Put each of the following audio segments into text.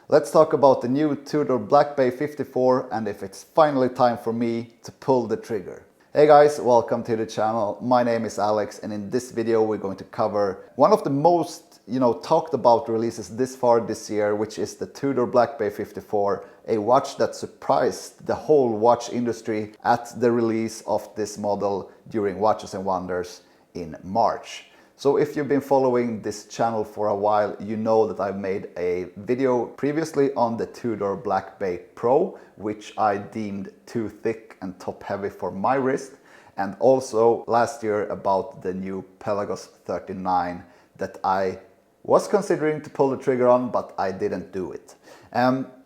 Let's talk about the new Tudor Black Bay 54 and if it's finally time for me to pull the trigger. Hey guys, welcome to the channel. My name is Alex, and in this video we're going to cover one of the most talked about releases this far this year, which is the Tudor Black Bay 54, a watch that surprised the whole watch industry at the release of this model during Watches and Wonders in March. So if you've been following this channel for a while, you know that I've made a video previously on the Tudor Black Bay Pro, which I deemed too thick and top heavy for my wrist, and also last year about the new Pelagos 39 that I was considering to pull the trigger on, but I didn't do it.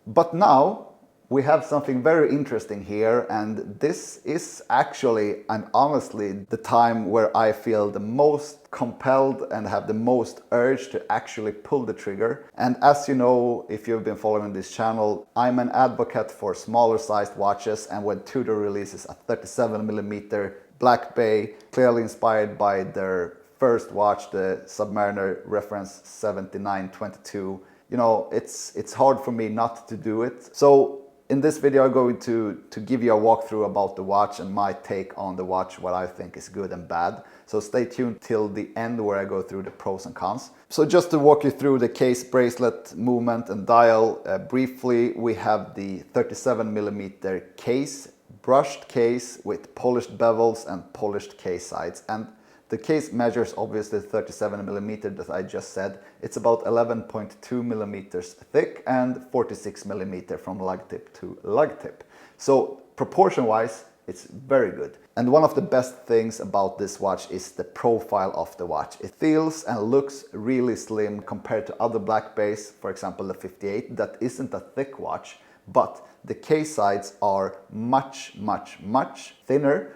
But now we have something very interesting here, and this is actually and honestly the time where I feel the most compelled and have the most urge to actually pull the trigger. And as you know, if you've been following this channel, I'm an advocate for smaller sized watches, and when Tudor releases a 37mm Black Bay, clearly inspired by their first watch, the Submariner reference 7922, it's hard for me not to do it. So in this video I'm going to give you a walkthrough about the watch and my take on the watch, what I think is good and bad. So stay tuned till the end where I go through the pros and cons. So just to walk you through the case, bracelet, movement and dial briefly, we have the 37mm case, brushed case with polished bevels and polished case sides. And the case measures obviously 37mm that I just said. It's about 11.2 millimeters thick and 46mm from lug tip to lug tip. So proportion wise, it's very good. And one of the best things about this watch is the profile of the watch. It feels and looks really slim compared to other Black Bays, for example the 58, that isn't a thick watch, but the case sides are much thinner.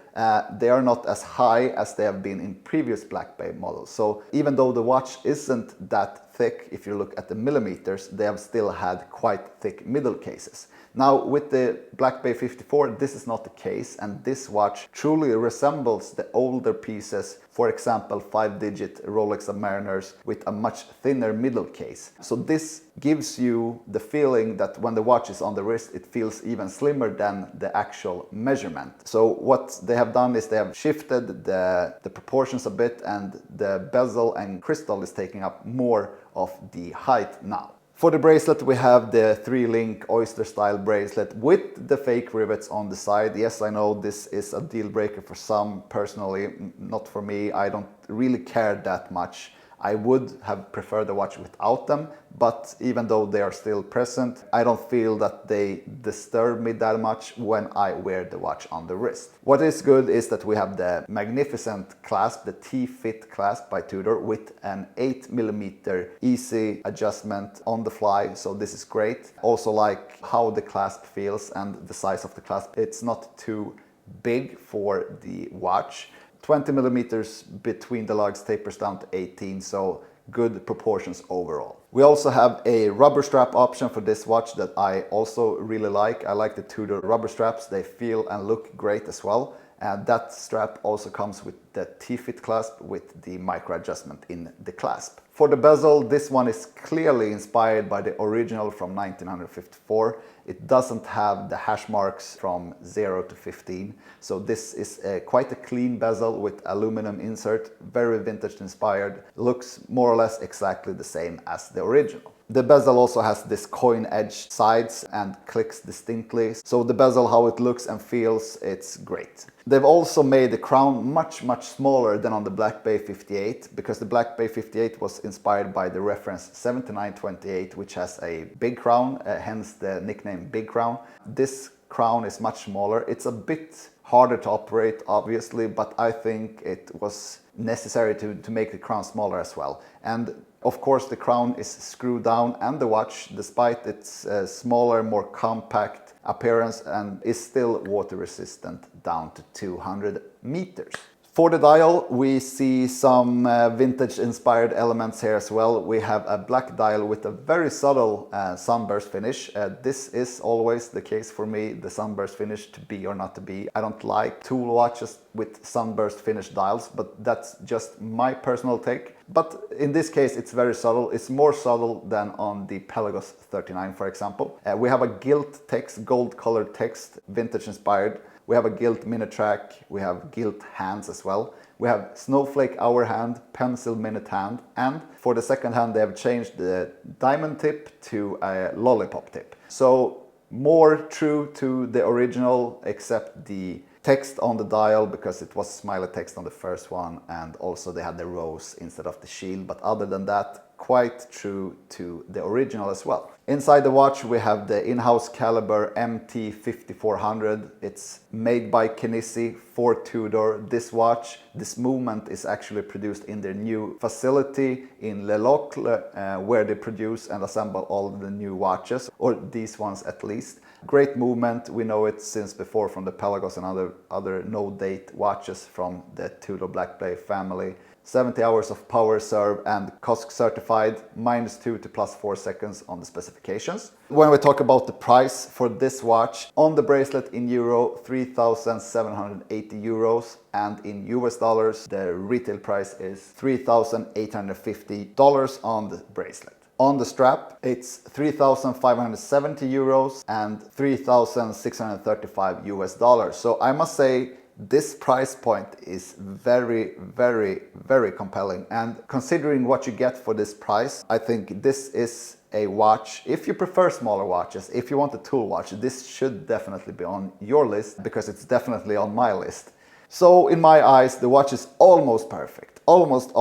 They are not as high as they have been in previous Black Bay models. So even though the watch isn't that thick, if you look at the millimeters, they have still had quite thick middle cases. Now with the Black Bay 54, this is not the case, and this watch truly resembles the older pieces, for example 5-digit Rolex Submariners with a much thinner middle case. So this gives you the feeling that when the watch is on the wrist, it feels even slimmer than the actual measurement. So what they have done is they have shifted the proportions a bit, and the bezel and crystal is taking up more of the height now. For the bracelet, we have the 3-link oyster style bracelet with the fake rivets on the side. Yes, I know this is a deal breaker for some. Personally, not for me. I don't really care that much. I would have preferred the watch without them, but even though they are still present, I don't feel that they disturb me that much when I wear the watch on the wrist. What is good is that we have the magnificent clasp, the T-Fit clasp by Tudor, with an 8mm easy adjustment on the fly, so this is great. Also like how the clasp feels and the size of the clasp. It's not too big for the watch. 20mm between the lugs tapers down to 18, so good proportions overall. We also have a rubber strap option for this watch that I also really like. I like the Tudor rubber straps, they feel and look great as well. And that strap also comes with the T-Fit clasp with the micro adjustment in the clasp. For the bezel, this one is clearly inspired by the original from 1954. It doesn't have the hash marks from 0 to 15. So this is quite a clean bezel with aluminum insert, very vintage inspired. Looks more or less exactly the same as the original. The bezel also has this coin edge sides and clicks distinctly. So the bezel, how it looks and feels, it's great. They've also made the crown much smaller than on the Black Bay 58, because the Black Bay 58 was inspired by the reference 7928, which has a big crown, hence the nickname Big Crown. This crown is much smaller. It's a bit harder to operate, obviously, but I think it was necessary to make the crown smaller as well. And of course the crown is screwed down, and the watch, despite its smaller, more compact appearance, and is still water resistant down to 200 meters. For the dial, we see some vintage inspired elements here as well. We have a black dial with a very subtle sunburst finish. This is always the case for me, the sunburst finish, to be or not to be. I don't like tool watches with sunburst finish dials, but that's just my personal take. But in this case, it's very subtle. It's more subtle than on the Pelagos 39, for example. We have a gilt text, gold colored text, vintage inspired. We have a gilt minute track, we have gilt hands as well. We have snowflake hour hand, pencil minute hand, and for the second hand they have changed the diamond tip to a lollipop tip. So more true to the original, except the text on the dial, because it was smiley text on the first one, and also they had the rose instead of the shield. But other than that, quite true to the original as well. Inside the watch we have the in-house caliber MT5400. It's made by Kinesi for Tudor. This watch, this movement is actually produced in their new facility in Le Locle, where they produce and assemble all the new watches, or these ones at least. Great movement. We know it since before from the Pelagos and other no-date watches from the Tudor Black Bay family. 70 hours of power serve and COSC certified, -2 to +4 seconds on the specifications. When we talk about the price for this watch, on the bracelet in euro, 3,780 euros, and in US dollars, the retail price is $3,850 on the bracelet. On the strap, it's 3,570 euros and 3,635 US dollars. So I must say, this price point is very, very, very compelling. And considering what you get for this price, I think this is a watch. If you prefer smaller watches, if you want a tool watch, this should definitely be on your list, because it's definitely on my list. So in my eyes, the watch is almost perfect. Almost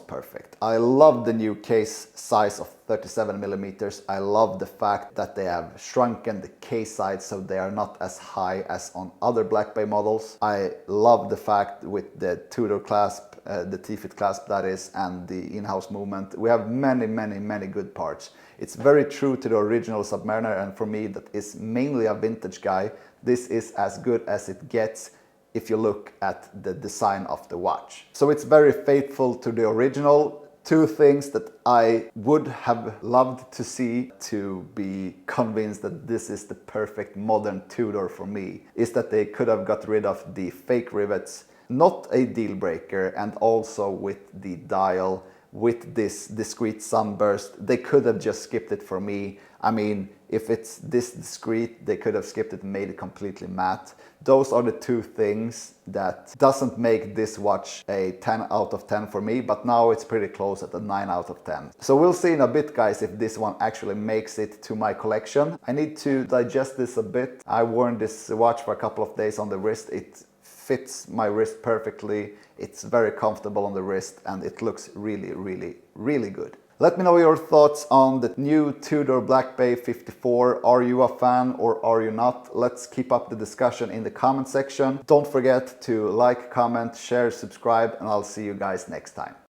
perfect. I love the new case size of 37 millimeters. I love the fact that they have shrunken the case size so they are not as high as on other Black Bay models. I love the fact with the Tudor clasp, the T-fit clasp that is, and the in-house movement. We have many good parts. It's very true to the original Submariner, and for me that is mainly a vintage guy. This is as good as it gets if you look at the design of the watch. So it's very faithful to the original. Two things that I would have loved to see to be convinced that this is the perfect modern Tudor for me is that they could have got rid of the fake rivets. Not a deal breaker, and also with the dial, with this discrete sunburst, they could have just skipped it for me. I mean, if it's this discreet, they could have skipped it and made it completely matte. Those are the two things that doesn't make this watch a 10 out of 10 for me, but now it's pretty close at a 9 out of 10. So we'll see in a bit, guys, if this one actually makes it to my collection. I need to digest this a bit. I worn this watch for a couple of days on the wrist. It fits my wrist perfectly. It's very comfortable on the wrist, and it looks really good. Let me know your thoughts on the new Tudor Black Bay 54. Are you a fan or are you not? Let's keep up the discussion in the comment section. Don't forget to like, comment, share, subscribe, and I'll see you guys next time.